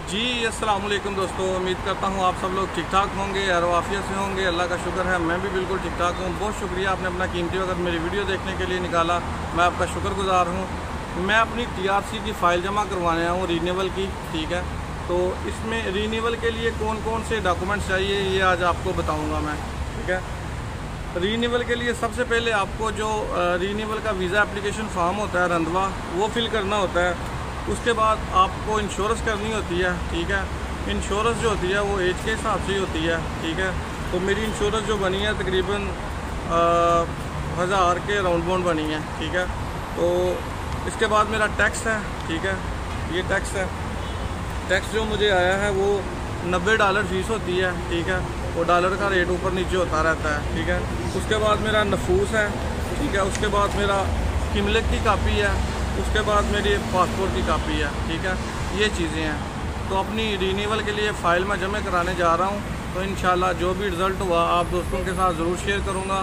जी अस्सलाम वालेकुम दोस्तों, उम्मीद करता हूँ आप सब लोग ठीक ठाक होंगे, आरोआफियत से होंगे। अल्लाह का शुक्र है, मैं भी बिल्कुल ठीक ठाक हूँ। बहुत शुक्रिया आपने अपना कीमती वक्त मेरी वीडियो देखने के लिए निकाला, मैं आपका शुक्रगुजार हूँ। मैं अपनी TRC की फ़ाइल जमा करवाने आया हूँ रीन्यूअल की, ठीक है। तो इसमें रीन्यूअल के लिए कौन कौन से डॉक्यूमेंट्स चाहिए ये आज आपको बताऊँगा मैं, ठीक है। रीन्यूअल के लिए सबसे पहले आपको जो रीन्यूअल का वीज़ा एप्लीकेशन फॉर्म होता है रंधवा, वो फिल करना होता है। उसके बाद आपको इंश्योरेंस करनी होती है, ठीक है। इंश्योरेंस जो होती है वो एज के हिसाब से ही होती है, ठीक है। तो मेरी इंश्योरेंस जो बनी है तकरीबन 1000 के राउंड बाउंड बनी है, ठीक है। तो इसके बाद मेरा टैक्स है, ठीक है। ये टैक्स है, टैक्स जो मुझे आया है वो $90 फ़ीस होती है, ठीक है। वो डॉलर का रेट ऊपर नीचे होता रहता है, ठीक है। उसके बाद मेरा नफूस है, ठीक है। उसके बाद मेरा किमलक की कापी है, उसके बाद मेरी पासपोर्ट की कापी है, ठीक है। ये चीज़ें हैं। तो अपनी रीन्यूअल के लिए फ़ाइल मैं जमा कराने जा रहा हूँ। तो इंशाल्लाह जो भी रिज़ल्ट हुआ आप दोस्तों के साथ ज़रूर शेयर करूँगा।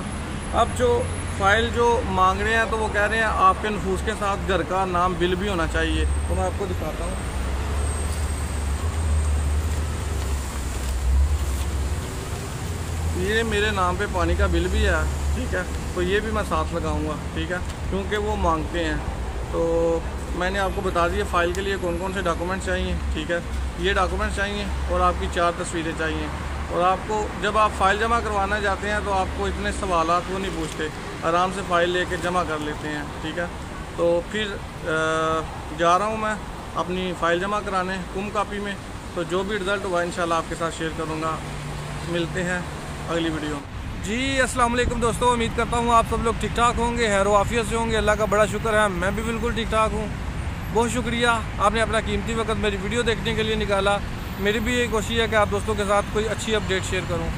अब जो फ़ाइल जो मांग रहे हैं तो वो कह रहे हैं आपके नफूस के साथ घर का नाम बिल भी होना चाहिए। तो मैं आपको दिखाता हूँ। ये मेरे नाम पे पानी का बिल भी है, ठीक है। तो ये भी मैं साथ लगाऊंगा, ठीक है, क्योंकि वो मांगते हैं। तो मैंने आपको बता दिया फ़ाइल के लिए कौन कौन से डॉक्यूमेंट्स चाहिए, ठीक है। ये डॉक्यूमेंट्स चाहिए और आपकी 4 तस्वीरें चाहिए। और आपको जब आप फ़ाइल जमा करवाना जाते हैं तो आपको इतने सवालात वो नहीं पूछते, आराम से फ़ाइल लेके जमा कर लेते हैं, ठीक है। तो फिर जा रहा हूँ मैं अपनी फ़ाइल जमा कराने कुम कापी में। तो जो भी रिज़ल्ट हुआ इंशाल्लाह आपके साथ शेयर करूँगा। मिलते हैं अगली वीडियो। जी अस्सलाम वालेकुम दोस्तों, उम्मीद करता हूँ आप सब लोग ठीक ठाक होंगे, आरोआफियत से होंगे। अल्लाह का बड़ा शुक्र है, मैं भी बिल्कुल ठीक ठाक हूँ। बहुत शुक्रिया आपने अपना कीमती वक्त मेरी वीडियो देखने के लिए निकाला। मेरी भी यही कोशिश है कि आप दोस्तों के साथ कोई अच्छी अपडेट शेयर करूँ।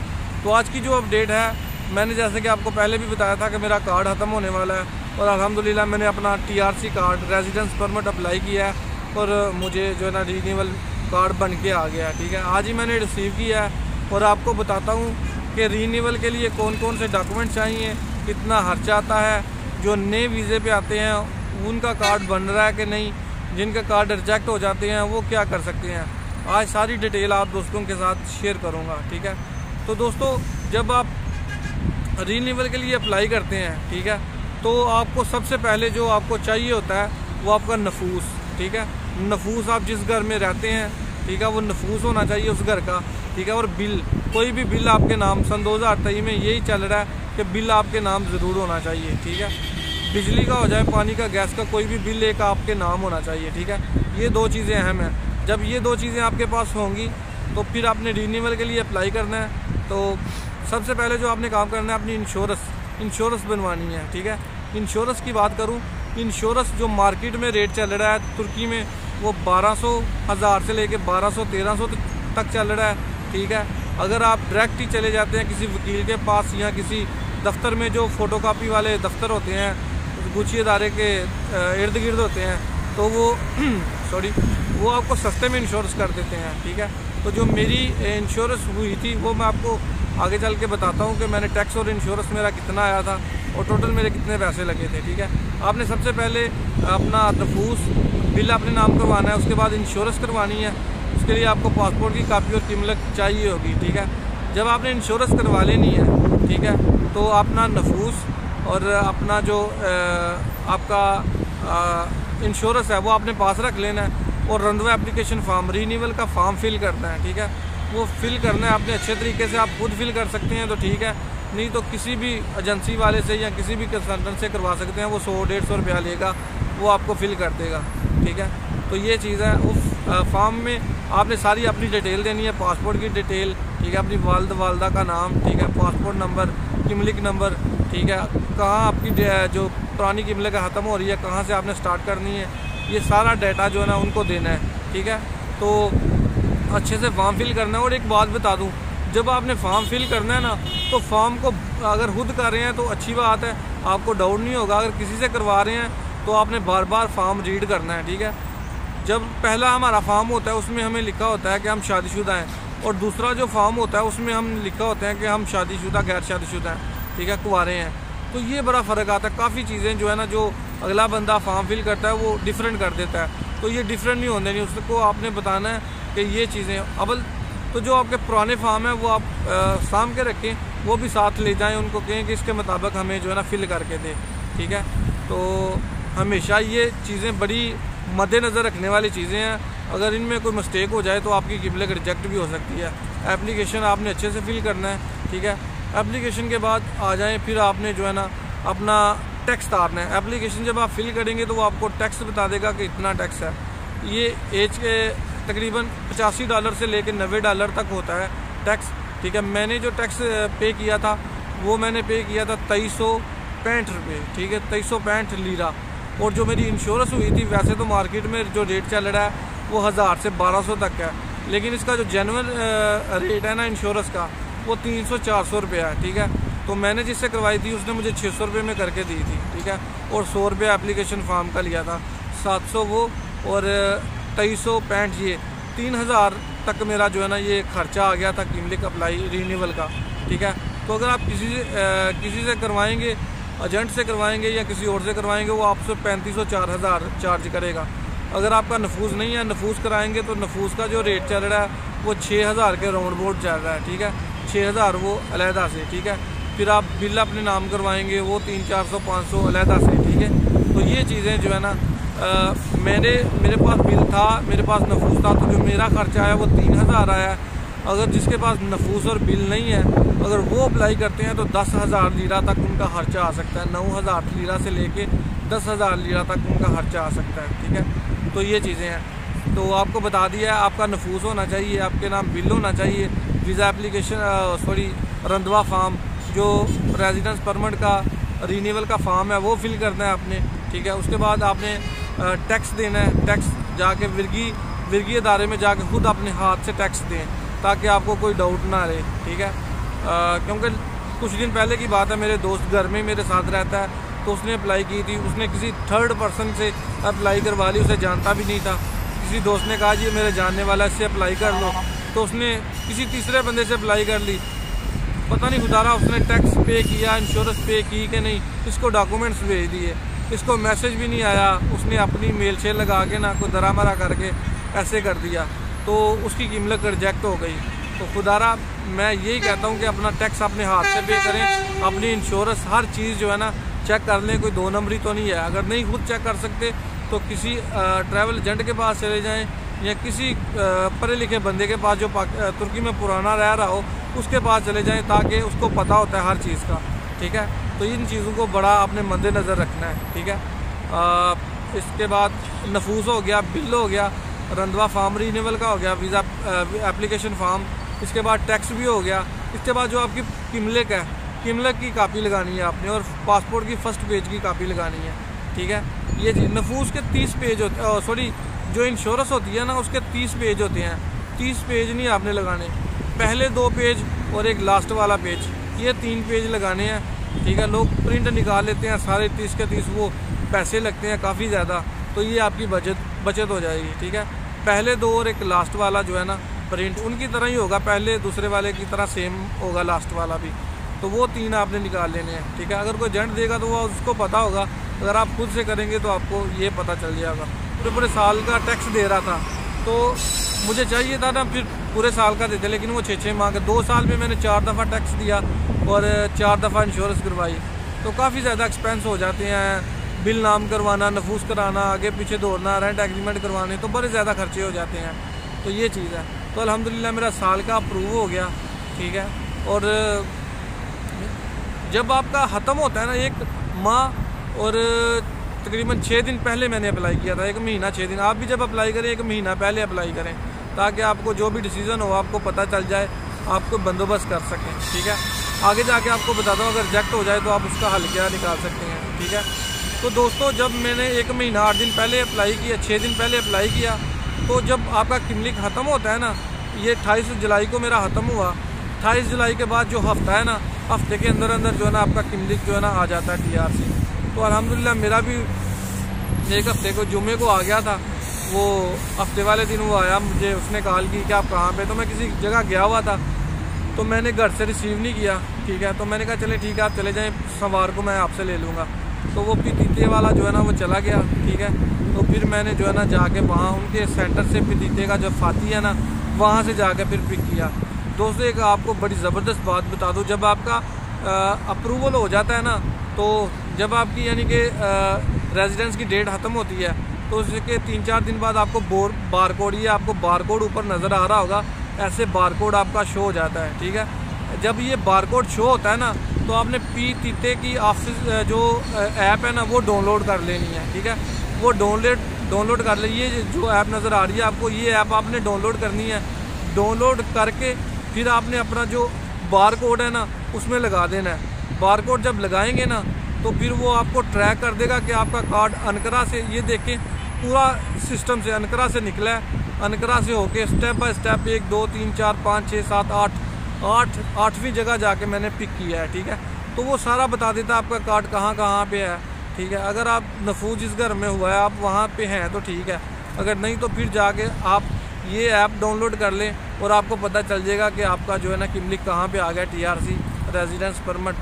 तो आज की जो अपडेट है, मैंने जैसे कि आपको पहले भी बताया था कि मेरा कार्ड ख़त्म होने वाला है और अल्हम्दुलिल्लाह मैंने अपना TRC card residence permit apply किया है और मुझे जो है ना रीन्यूअल कार्ड बन के आ गया, ठीक है। आज ही मैंने रिसीव किया है और आपको बताता हूँ कि रीन्यूअल के लिए कौन कौन से डॉक्यूमेंट चाहिए, कितना खर्चा आता है, जो नए वीज़े पे आते हैं उनका कार्ड बन रहा है कि नहीं, जिनका कार्ड रिजेक्ट हो जाते हैं वो क्या कर सकते हैं। आज सारी डिटेल आप दोस्तों के साथ शेयर करूंगा, ठीक है। तो दोस्तों जब आप रीन्यूअल के लिए अप्लाई करते हैं, ठीक है, तो आपको सबसे पहले जो आपको चाहिए होता है वो आपका नफूस, ठीक है। नफूस आप जिस घर में रहते हैं, ठीक है, वो नफूस होना चाहिए उस घर का, ठीक है। और बिल, कोई भी बिल आपके नाम, सन 2023 में यही चल रहा है कि बिल आपके नाम ज़रूर होना चाहिए, ठीक है। बिजली का हो जाए, पानी का, गैस का, कोई भी बिल एक आपके नाम होना चाहिए, ठीक है। ये 2 चीज़ें अहम हैं। जब ये 2 चीज़ें आपके पास होंगी तो फिर आपने रीन्यूअल के लिए अप्लाई करना है। तो सबसे पहले जो आपने काम करना है अपनी इंश्योरेंस बनवानी है, ठीक है। इंश्योरेंस की बात करूँ, इंश्योरेंस जो मार्केट में रेट चल रहा है तुर्की में वो 1200 से लेके 1200-1300 तक चल रहा है, ठीक है। अगर आप डायरेक्ट ही चले जाते हैं किसी वकील के पास या किसी दफ्तर में, जो फ़ोटोकॉपी वाले दफ्तर होते हैं गुच्छी अदारे के इर्द गिर्द होते हैं, तो वो वो आपको सस्ते में इंश्योरेंस कर देते हैं, ठीक है। तो जो मेरी इंश्योरेंस हुई थी वो मैं आपको आगे चल के बताता हूँ कि मैंने टैक्स और इंश्योरेंस मेरा कितना आया था और टोटल मेरे कितने पैसे लगे थे, ठीक है। आपने सबसे पहले अपना नफूस बिल अपने नाम करवाना है, उसके बाद इंश्योरेंस करवानी है। उसके लिए आपको पासपोर्ट की कापी और किमलक चाहिए होगी, ठीक है। जब आपने इंश्योरेंस करवा लेनी है, ठीक है, तो अपना नफूस और अपना जो आपका इंश्योरेंस है वो आपने पास रख लेना है। और रंधवा एप्लीकेशन फॉर्म, रीन्यूअल का फॉर्म फिल करना है, ठीक है। वो फिल करना है अपने अच्छे तरीके से। आप खुद फिल कर सकते हैं तो ठीक है, नहीं तो किसी भी एजेंसी वाले से या किसी भी कंसल्टेंट से करवा सकते हैं। वो 100-150 रुपया लेगा, वो आपको फिल कर देगा, ठीक है। तो ये चीज़ है। उस फॉर्म में आपने सारी अपनी डिटेल देनी है, पासपोर्ट की डिटेल, ठीक है, अपनी वालदा का नाम, ठीक है, पासपोर्ट नंबर, किमलिक नंबर, ठीक है, कहाँ आपकी जो पुरानी किमलिक ख़त्म हो रही है, कहाँ से आपने स्टार्ट करनी है, ये सारा डाटा जो है ना उनको देना है, ठीक है। तो अच्छे से फॉर्म फिल करना है। और एक बात बता दूँ, जब आपने फॉर्म फिल करना है ना, तो फॉर्म को अगर खुद कर रहे हैं तो अच्छी बात है, आपको डाउट नहीं होगा। अगर किसी से करवा रहे हैं तो आपने बार बार फॉर्म रीड करना है, ठीक है। जब पहला हमारा फॉर्म होता है उसमें हमें लिखा होता है कि हम शादीशुदा हैं, और दूसरा जो फॉर्म होता है उसमें हम लिखा होता है कि हम शादीशुदा गैर शादीशुदा हैं, ठीक है, कुंवारे हैं। तो ये बड़ा फ़र्क आता है। काफ़ी चीज़ें जो है ना, जो अगला बंदा फॉर्म फिल करता है वो डिफरेंट कर देता है। तो ये डिफरेंट नहीं होने नहीं, उसको आपने बताना है कि ये चीज़ें अवल तो जो आपके पुराने फार्म है वो आप साम के रखें, वो भी साथ ले जाएं, उनको कहें कि इसके मुताबिक हमें जो है ना फिल करके दें, ठीक है। तो हमेशा ये चीज़ें बड़ी मद्देनज़र रखने वाली चीज़ें हैं। अगर इनमें कोई मिस्टेक हो जाए तो आपकी क़िबले रिजेक्ट भी हो सकती है। एप्लीकेशन आपने अच्छे से फिल करना है, ठीक है। एप्लीकेशन के बाद आ जाएँ, फिर आपने जो है ना अपना टैक्स तारना है। एप्लीकेशन जब आप फिल करेंगे तो वो आपको टैक्स बता देगा कि इतना टैक्स है। ये एज के तकरीबन $85 से लेकर $90 तक होता है टैक्स, ठीक है। मैंने जो टैक्स पे किया था वो मैंने पे किया था 2365 रुपये, ठीक है, 2365 लीरा। और जो मेरी इंश्योरेंस हुई थी, वैसे तो मार्केट में जो रेट चल रहा है वो 1000 से 1200 तक है, लेकिन इसका जो जेन्युइन रेट है ना इंश्योरेंस का वो 300-400 रुपये है, ठीक है। तो मैंने जिससे करवाई थी उसने मुझे 600 रुपये में करके दी थी, ठीक है। और 100 रुपये एप्लीकेशन फॉर्म का लिया था, 700 वो और 2365 ये 3000 तक मेरा जो है ना ये खर्चा आ गया था क़िमलिक अप्लाई रिन्यूअल का, ठीक है। तो अगर आप किसी से करवाएंगे, एजेंट से करवाएंगे या किसी और से करवाएंगे, वो आपसे 3500-4000 चार्ज करेगा। अगर आपका नफूस नहीं है, नफूस कराएंगे तो नफूस का जो रेट चल रहा है वो 6000 के राउंड बोर्ड चल रहा है, ठीक है। 6000 वो अलहदा से, ठीक है। फिर आप बिल अपने नाम करवाएंगे वो 300-400-500 अलहदा से, ठीक है। तो ये चीज़ें जो है ना मेरे पास बिल था, मेरे पास नफूस था, तो जो मेरा खर्चा आया वो 3000 आया। अगर जिसके पास नफूस और बिल नहीं है, अगर वो अप्लाई करते हैं तो 10,000 लीरा तक उनका खर्चा आ सकता है। 9,000 लीरा से लेके 10,000 लीरा तक उनका खर्चा आ सकता है, ठीक है। तो ये चीज़ें हैं। तो आपको बता दिया है, आपका नफूस होना चाहिए, आपके नाम बिल होना चाहिए, वीज़ा एप्लीकेशन रंधवा फार्म जो रेजिडेंस परमिट का रिन्यूअल का फार्म है वो फिल करना है आपने, ठीक है। उसके बाद आपने टैक्स देना है। टैक्स जाके विर्गी अदारे में जाके खुद अपने हाथ से टैक्स दें ताकि आपको कोई डाउट ना रहे, ठीक है। क्योंकि कुछ दिन पहले की बात है, मेरे दोस्त घर में मेरे साथ रहता है, तो उसने अप्लाई की थी, उसने किसी थर्ड पर्सन से अप्लाई करवा ली, उसे जानता भी नहीं था। किसी दोस्त ने कहा जी मेरे जानने वाला इससे अप्लाई कर लो, तो उसने किसी तीसरे बंदे से अप्लाई कर ली। पता नहीं खुदारा उसने टैक्स पे किया, इंश्योरेंस पे की कि नहीं, इसको डॉक्यूमेंट्स भेज दिए, इसको मैसेज भी नहीं आया, उसने अपनी मेल से लगा के ना कोई दरा मरा करके ऐसे कर दिया, तो उसकी कीमत रिजेक्ट हो गई। तो खुदारा मैं यही कहता हूँ कि अपना टैक्स अपने हाथ से पे करें, अपनी इंश्योरेंस हर चीज़ जो है ना चेक कर लें, कोई 2 नंबरी तो नहीं है। अगर नहीं खुद चेक कर सकते तो किसी ट्रैवल एजेंट के पास चले जाएं या किसी पढ़े लिखे बंदे के पास जो तुर्की में पुराना रह रहा हो उसके पास चले जाएं, ताकि उसको पता होता है हर चीज़ का, ठीक है। तो इन चीज़ों को बड़ा अपने मद्देनज़र रखना है, ठीक है। इसके बाद नफूस हो गया, बिल हो गया, रंधवा फार्म रिन्यूअल का हो गया, वीज़ा एप्लीकेशन फार्म, इसके बाद टैक्स भी हो गया। इसके बाद जो आपकी क़िमलिक है, क़िमलिक की कापी लगानी है आपने और पासपोर्ट की फ़र्स्ट पेज की कापी लगानी है, ठीक है। ये चीज़ नफूस के 30 पेज होते जो इंश्योरेंस होती है ना उसके 30 पेज होते हैं। 30 पेज नहीं आपने लगाने, पहले 2 पेज और एक लास्ट वाला पेज, ये 3 पेज लगाने हैं, ठीक है। लोग प्रिंट निकाल लेते हैं सारे 30 के 30, वो पैसे लगते हैं काफ़ी ज़्यादा, तो ये आपकी बचत हो जाएगी, ठीक है। पहले 2 और एक लास्ट वाला जो है ना प्रिंट उनकी तरह ही होगा, पहले दूसरे वाले की तरह सेम होगा लास्ट वाला भी, तो वो 3 आपने निकाल लेने हैं, ठीक है। अगर कोई एजेंट देगा तो वो उसको पता होगा, अगर आप खुद से करेंगे तो आपको ये पता चल जाएगा। पूरे साल का टैक्स दे रहा था, तो मुझे चाहिए था ना फिर पूरे साल का देते, लेकिन वो 6-6 माह का, 2 साल में मैंने 4 दफ़ा टैक्स दिया और 4 दफ़ा इंश्योरेंस करवाई, तो काफ़ी ज़्यादा एक्सपेंस हो जाते हैं। बिल नाम करवाना, नफूस कराना, आगे पीछे दौड़ना, रेंट एग्रीमेंट करवाने, तो बड़े ज़्यादा खर्चे हो जाते हैं। तो ये चीज़ है। तो अल्हम्दुलिल्लाह मेरा साल का अप्रूव हो गया, ठीक है। और जब आपका ख़त्म होता है ना 1 माह और तकरीबन 6 दिन पहले मैंने अप्लाई किया था, 1 महीना 6 दिन। आप भी जब अप्लाई करें 1 महीना पहले अप्लाई करें, ताकि आपको जो भी डिसीज़न हो आपको पता चल जाए, आपको बंदोबस्त कर सकें, ठीक है। आगे जाके आपको बताता हूँ अगर रिजेक्ट हो जाए तो आप उसका हल क्या निकाल सकते हैं, ठीक है। तो दोस्तों जब मैंने 1 महीना 8 दिन पहले अप्लाई किया, 6 दिन पहले अप्लाई किया, तो जब आपका क़िमलिक ख़त्म होता है ना, ये 28 जुलाई को मेरा ख़त्म हुआ। 28 जुलाई के बाद जो हफ़्ता है ना, हफ्ते के अंदर अंदर जो है ना आपका क़िमलिक जो है ना आ जाता है TRC। तो अल्हम्दुलिल्लाह मेरा भी 1 हफ़्ते को जुम्मे को आ गया था, वो हफ्ते वाले दिन वो आया, मुझे उसने कॉल की कि आप कहाँ पे, तो मैं किसी जगह गया हुआ था, तो मैंने घर से रिसीव नहीं किया, ठीक है। तो मैंने कहा चले ठीक है आप चले जाएँ, सोमवार को मैं आपसे ले लूँगा। तो वो पतीते वाला जो है ना वो चला गया, ठीक है। तो फिर मैंने जो है ना जाके वहाँ उनके सेंटर से पतीते का जो फाती है ना वहाँ से जाके फिर पिक किया। दोस्तों एक आपको बड़ी ज़बरदस्त बात बता दूँ, जब आपका अप्रूवल हो जाता है ना, तो जब आपकी यानी कि रेजिडेंस की डेट ख़त्म होती है तो उसके 3-4 दिन बाद आपको बार कोड, ये आपको बार कोड ऊपर नज़र आ रहा होगा, ऐसे बार कोड आपका शो हो जाता है, ठीक है। जब ये बार कोड शो होता है ना तो आपने पतीते की ऑफिस जो ऐप है ना वो डाउनलोड कर लेनी है, ठीक है। वो डाउनलोड कर ले, ये जो ऐप नज़र आ रही है आपको, ये ऐप आपने डाउनलोड करनी है। डाउनलोड करके फिर आपने अपना जो बार कोड है ना उसमें लगा देना है। बार कोड जब लगाएंगे ना तो फिर वो आपको ट्रैक कर देगा कि आपका कार्ड अनकरा से, ये देखें पूरा सिस्टम से अनकरा से निकला है, अनकरा से होके स्टेप बाय स्टेप 1 2 3 4 5 6 7 8 8वीं जगह जाके मैंने पिक किया है, ठीक है। तो वो सारा बता देता है आपका कार्ड कहाँ पे है, ठीक है। अगर आप नफूज जिस घर में हुआ है आप वहाँ पे हैं तो ठीक है, अगर नहीं तो फिर जाके आप ये ऐप डाउनलोड कर लें और आपको पता चल जाएगा कि आपका जो है ना किमलिक कहाँ पे आ गया, TRC रेजिडेंस परमिट।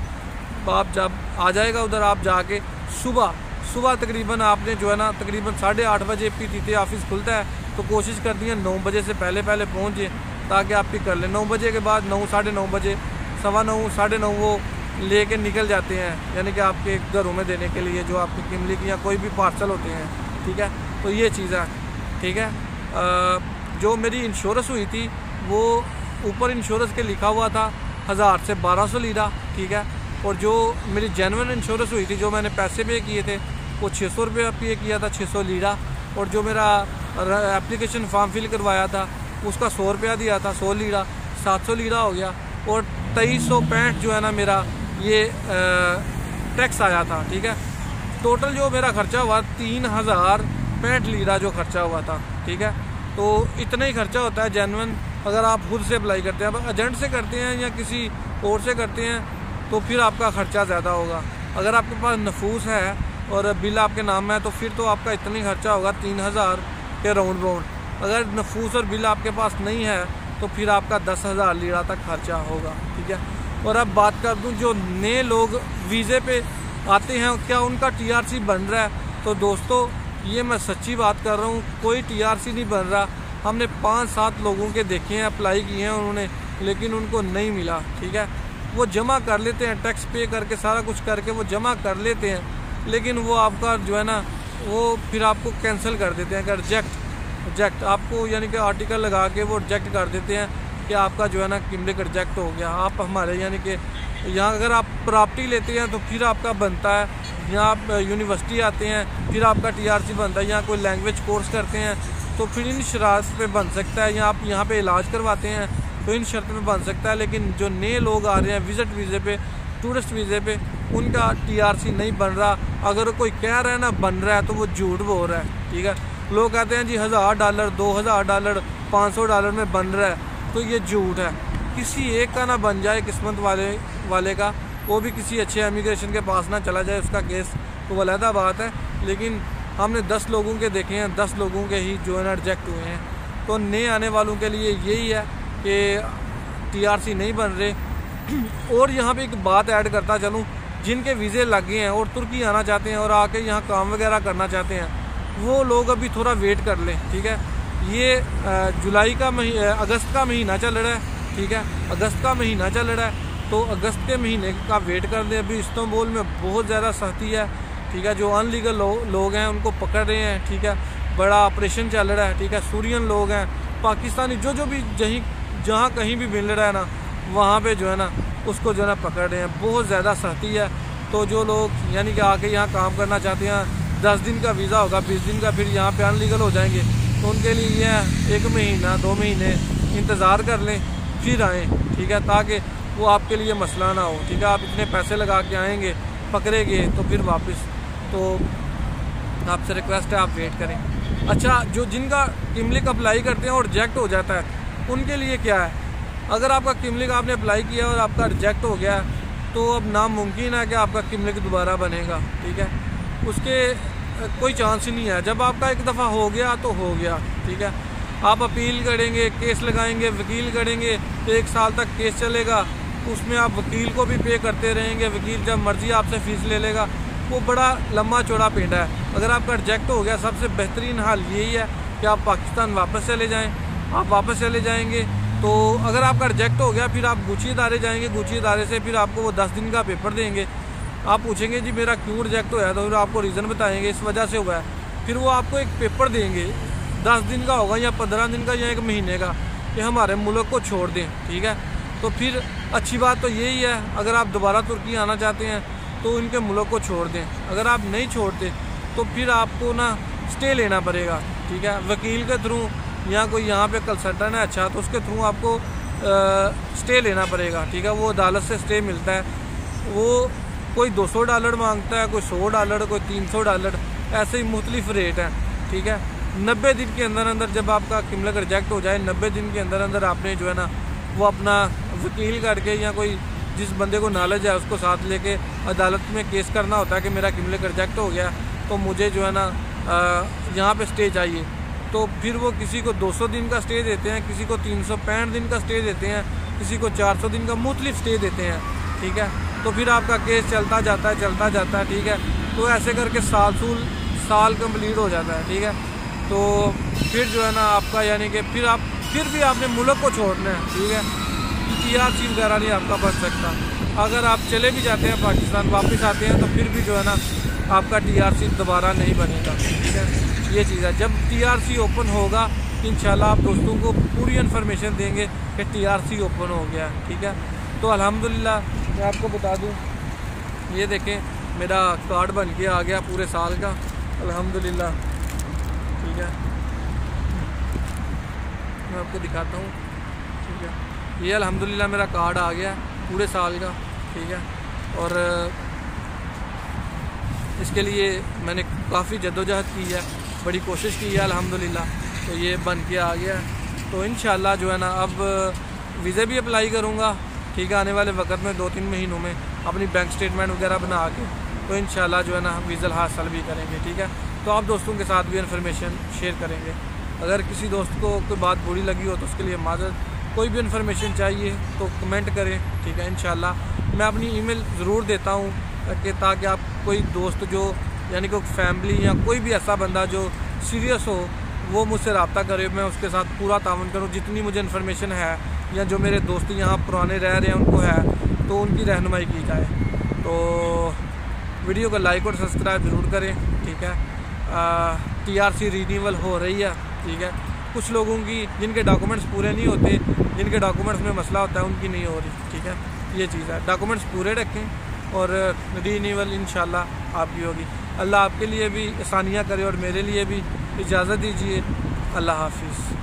आप जब आ जाएगा उधर, आप जाके सुबह तकरीबन आपने जो है ना तकरीबन 8:30 बजे पतीते ऑफिस खुलता है, तो कोशिश करती है 9 बजे से पहले पहुँचे ताकि आप पिक कर लें। 9 बजे के बाद 9 साढ़े 9 बजे 9:15 साढ़े 9 वो लेके निकल जाते हैं, यानी कि आपके घरों में देने के लिए जो आपके किमलिक या कोई भी पार्सल होते हैं, ठीक है। तो ये चीज़ है, ठीक है। जो मेरी इंश्योरेंस हुई थी वो ऊपर इंश्योरेंस के लिखा हुआ था 1000 से 1200 लीरा, ठीक है। और जो मेरी जेन्युइन इंश्योरेंस हुई थी, जो मैंने पैसे पे किए थे वो 600 रुपये पे किया था, 600 लीरा। और जो मेरा एप्लीकेशन फॉर्म फिल करवाया था उसका 100 रुपया दिया था, 100 लीरा, 700 लीरा हो गया। और 2365 जो है ना मेरा ये टैक्स आया था, ठीक है। टोटल जो मेरा खर्चा हुआ 3065 लीरा जो खर्चा हुआ था, ठीक है। तो इतना ही खर्चा होता है जेन्युइन अगर आप खुद से अप्लाई करते हैं। अब एजेंट से करते हैं या किसी और से करते हैं तो फिर आपका ख़र्चा ज़्यादा होगा। अगर आपके पास नफूस है और बिल आपके नाम में है तो फिर तो आपका इतना ही खर्चा होगा 3000 के राउंड। अगर नफूस और बिल आपके पास नहीं है तो फिर आपका 10,000 लीरा तक खर्चा होगा, ठीक है। और अब बात कर दूं जो नए लोग वीज़े पे आते हैं क्या उनका TRC बन रहा है, तो दोस्तों ये मैं सच्ची बात कर रहा हूँ, कोई TRC नहीं बन रहा। हमने 5-7 लोगों के देखे हैं, अप्लाई किए हैं उन्होंने, लेकिन उनको नहीं मिला, ठीक है। वो जमा कर लेते हैं, टैक्स पे करके सारा कुछ करके वो जमा कर लेते हैं, लेकिन वो आपका जो है ना वो फिर आपको कैंसिल कर देते हैं, रिजेक्ट आपको यानी कि आर्टिकल लगा के वो रिजेक्ट कर देते हैं कि आपका जो है ना किमलिक रिजेक्ट हो गया। आप हमारे यानी कि यहाँ अगर आप प्रॉपर्टी लेते हैं तो फिर आपका बनता है, यहाँ आप यूनिवर्सिटी आते हैं फिर आपका TRC बनता है, यहाँ कोई लैंग्वेज कोर्स करते हैं तो फिर इन शरात पे बन सकता है, या आप यहाँ पे इलाज करवाते हैं तो इन शर्त पे बन सकता है। लेकिन जो नए लोग आ रहे हैं विज़िट वीज़े पे, टूरिस्ट वीज़े पे, उनका TRC नहीं बन रहा। अगर कोई कह रहा है ना बन रहा है तो वो झूठ बोल रहा है, ठीक है। लोग कहते हैं जी $1000 $2000 $500 में बन रहा है, तो ये झूठ है। किसी एक का ना बन जाए किस्मत वाले का, वो भी किसी अच्छे इमिग्रेशन के पास ना चला जाए, उसका केस तो वो अलग बात है। लेकिन हमने 10 लोगों के देखे हैं, 10 लोगों के ही जो है ना रिजेक्ट हुए हैं। तो नए आने वालों के लिए यही है कि TRC नहीं बन रहे। और यहाँ पे एक बात ऐड करता चलूँ, जिनके वीज़े लग गए हैं और तुर्की आना चाहते हैं और आके यहाँ काम वगैरह करना चाहते हैं, वो लोग अभी थोड़ा वेट कर लें, ठीक है। ये अगस्त का महीना चल रहा है, ठीक है। अगस्त का महीना चल रहा है तो अगस्त के महीने का वेट कर लें। अभी इस्तांबुल में बहुत ज़्यादा सख्ती है, ठीक है। जो अनलीगल लोग हैं उनको पकड़ रहे हैं, ठीक है। बड़ा ऑपरेशन चल रहा है, ठीक है। सूरियन लोग हैं, पाकिस्तानी जो भी जहाँ कहीं भी मिल रहा है ना वहाँ पे जो है ना उसको जो है ना पकड़ रहे हैं। बहुत ज़्यादा सख्ती है। तो जो लोग यानी कि आके यहाँ काम करना चाहते हैं, 10 दिन का वीज़ा होगा, 20 दिन का फिर यहाँ पे अनलीगल हो जाएंगे, तो उनके लिए ये 1 महीना 2 महीने इंतज़ार कर लें फिर आएँ, ठीक है, ताकि वो आपके लिए मसला ना हो, ठीक है। आप इतने पैसे लगा के आएंगे, पकड़ेंगे तो फिर वापस, तो आपसे रिक्वेस्ट है आप वेट करें। अच्छा, जो जिनका किमलिक अप्लाई करते हैं और रिजेक्ट हो जाता है उनके लिए क्या है, अगर आपका किमलिक आपने अप्लाई किया और आपका रिजेक्ट हो गया तो अब नामुमकिन है कि आपका किमलिक दोबारा बनेगा, ठीक है। उसके कोई चांस ही नहीं है। जब आपका एक दफ़ा हो गया तो हो गया, ठीक है। आप अपील करेंगे, केस लगाएंगे, वकील करेंगे, 1 साल तक केस चलेगा, उसमें आप वकील को भी पे करते रहेंगे, वकील जब मर्जी आपसे फ़ीस ले लेगा, वो बड़ा लम्बा चौड़ा पेंडा है। अगर आपका रिजेक्ट हो गया, सबसे बेहतरीन हाल यही है कि आप पाकिस्तान वापस चले जाएँ। आप वापस चले जाएंगे तो अगर आपका रिजेक्ट हो गया, फिर आप गुची अदारे जाएंगे, गुची अदारे से फिर आपको वो 10 दिन का पेपर देंगे। आप पूछेंगे जी मेरा क्यों रिजेक्ट होया, तो फिर आपको रीज़न बताएंगे इस वजह से हुआ है। फिर वो आपको एक पेपर देंगे, 10 दिन का होगा या 15 दिन का या 1 महीने का, कि हमारे मुल्क को छोड़ दें, ठीक है। तो फिर अच्छी बात तो यही है, अगर आप दोबारा तुर्की आना चाहते हैं तो इनके मुल्क को छोड़ दें। अगर आप नहीं छोड़ते तो फिर आपको ना स्टे लेना पड़ेगा, ठीक है, वकील के थ्रू या कोई यहाँ पे कंसल्टेंट है अच्छा, तो उसके थ्रू आपको स्टे लेना पड़ेगा, ठीक है। वो अदालत से स्टे मिलता है, वो कोई $200 मांगता है, कोई $100, कोई $300, ऐसे ही मुख्तलिफ रेट हैं, ठीक है। 90 दिन के अंदर अंदर जब आपका किमलक रिजेक्ट हो जाए, 90 दिन के अंदर अंदर आपने जो है ना वो अपना वकील करके या कोई जिस बंदे को नॉलेज है उसको साथ लेके अदालत में केस करना होता है कि मेरा किमलक रिजेक्ट हो गया, तो मुझे जो है ना यहाँ पे स्टे चाहिए। तो फिर वो किसी को 200 दिन का स्टे देते हैं, किसी को 365 दिन का स्टे देते हैं, किसी को 400 दिन का मुख्तलिफ स्टे देते हैं, ठीक है। तो फिर आपका केस चलता जाता है, ठीक है। तो ऐसे करके साल कंप्लीट हो जाता है, ठीक है। तो फिर जो है ना आपका यानी कि फिर भी आपने मुल्क को छोड़ना है, ठीक है। TRC वगैरह नहीं आपका बन सकता। अगर आप चले भी जाते हैं पाकिस्तान, वापस आते हैं, तो फिर भी जो है ना आपका TRC दोबारा नहीं बनेगा, ठीक है। ये चीज़ है, जब TRC ओपन होगा इंशाल्लाह आप दोस्तों को पूरी इन्फॉर्मेशन देंगे कि TRC ओपन हो गया, ठीक है। तो अल्हम्दुलिल्लाह मैं आपको बता दूं, ये देखें मेरा कार्ड बन के आ गया पूरे साल का, अल्हम्दुलिल्लाह, ठीक है। मैं आपको दिखाता हूँ, ठीक है। ये अल्हम्दुलिल्लाह मेरा कार्ड आ गया पूरे साल का, ठीक है। और इसके लिए मैंने काफ़ी जद्दोजहद की है, बड़ी कोशिश की है अल्हम्दुलिल्लाह, तो ये बन के आ गया। तो इंशाल्लाह जो है ना अब वीज़े भी अप्लाई करूँगा, ठीक है, आने वाले वक्त में 2-3 महीनों में अपनी बैंक स्टेटमेंट वगैरह बना के, तो इंशाल्लाह जो है ना वीज़ा हासिल भी करेंगे, ठीक है। तो आप दोस्तों के साथ भी इन्फॉर्मेशन शेयर करेंगे। अगर किसी दोस्त को कोई बात बुरी लगी हो तो उसके लिए माज़रत, कोई भी इन्फॉर्मेशन चाहिए तो कमेंट करें, ठीक है। इंशाल्लाह मैं अपनी ईमेल ज़रूर देता हूँ कि ताकि आप कोई दोस्त जो यानी कोई फैमिली या कोई भी ऐसा बंदा जो सीरियस हो वो मुझसे रब्ता करे, मैं उसके साथ पूरा तावन करूँ। जितनी मुझे इन्फॉर्मेशन है या जो मेरे दोस्त यहाँ पुराने रह रहे हैं उनको है, तो उनकी रहनुमाई की जाए। तो वीडियो को लाइक और सब्सक्राइब ज़रूर करें, ठीक है। TRC रिन्यूअल हो रही है, ठीक है। कुछ लोगों की जिनके डॉक्यूमेंट्स पूरे नहीं होते, जिनके डॉक्यूमेंट्स में मसला होता है, उनकी नहीं हो रही, ठीक है। ये चीज़ है, डॉक्यूमेंट्स पूरे रखें और रिन्यूअल इंशाल्लाह आपकी होगी। अल्लाह आपके लिए भी आसानियाँ करे और मेरे लिए भी। इजाज़त दीजिए, अल्लाह हाफिज़।